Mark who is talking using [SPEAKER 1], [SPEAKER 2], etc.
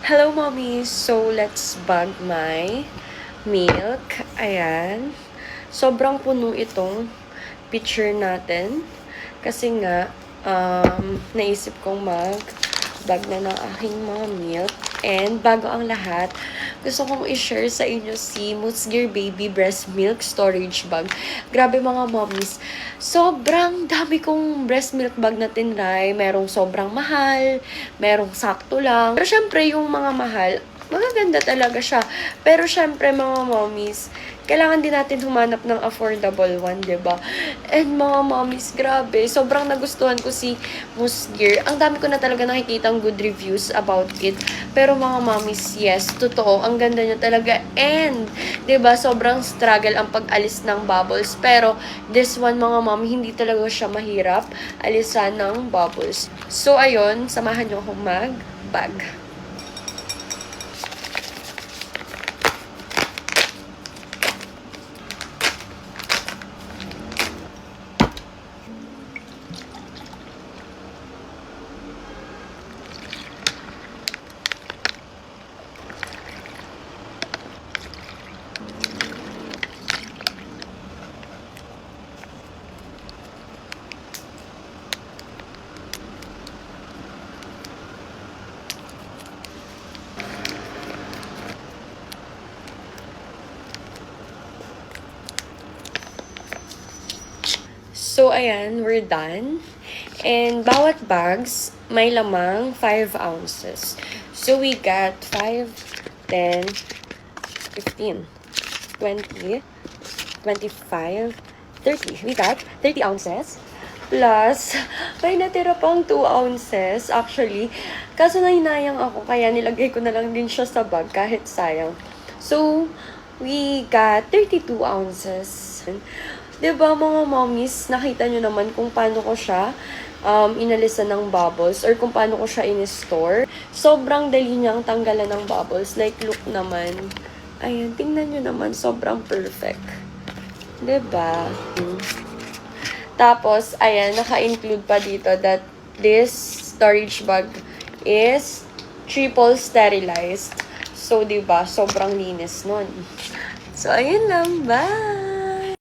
[SPEAKER 1] Hello, mommy. So, let's bag my milk. Ayan. Sobrang puno itong pitcher natin. Kasi nga, naisip kong mag-bag na ng aking mga milk. And bago ang lahat, gusto kong i-share sa inyo si Mutsgear Baby Breast Milk Storage Bag. Grabe mga mommies. Sobrang dami kong breast milk bag na tinry. Merong sobrang mahal, merong sakto lang. Pero syempre, yung mga mahal, magaganda talaga siya. Pero syempre, mga mommies, kailangan din natin humanap ng affordable one, 'di ba? And mga mommies, grabe, sobrang nagustuhan ko si Musgear. Ang dami ko na talaga nakikitang good reviews about it. Pero mga mommies, yes, totoo, ang ganda niya talaga. And, 'di ba, sobrang struggle ang pag-alis ng bubbles. Pero this one, mga mommy, hindi talaga siya mahirap alisan ng bubbles. So ayun, samahan niyo akong mag-bag. So, ayan, we're done. And bawat bags, may lamang 5 ounces. So, we got 5, 10, 15, 20, 25, 30. We got 30 ounces. Plus, may natira pang 2 ounces, actually. Kaso nahinayang ako, kaya nilagay ko na lang din siya sa bag, kahit sayang. So, we got 32 ounces. 'Di ba mga mommies, nakita nyo naman kung paano ko siya inalisan ng bubbles or kung paano ko siya in-store. Sobrang dali niyang tanggalan ng bubbles. Like, look naman. Ayan, tingnan nyo naman, sobrang perfect. 'Di ba? Tapos, ayan, naka-include pa dito that this storage bag is triple sterilized. So, 'di ba, sobrang linis nun. So, ayun lang. Bye!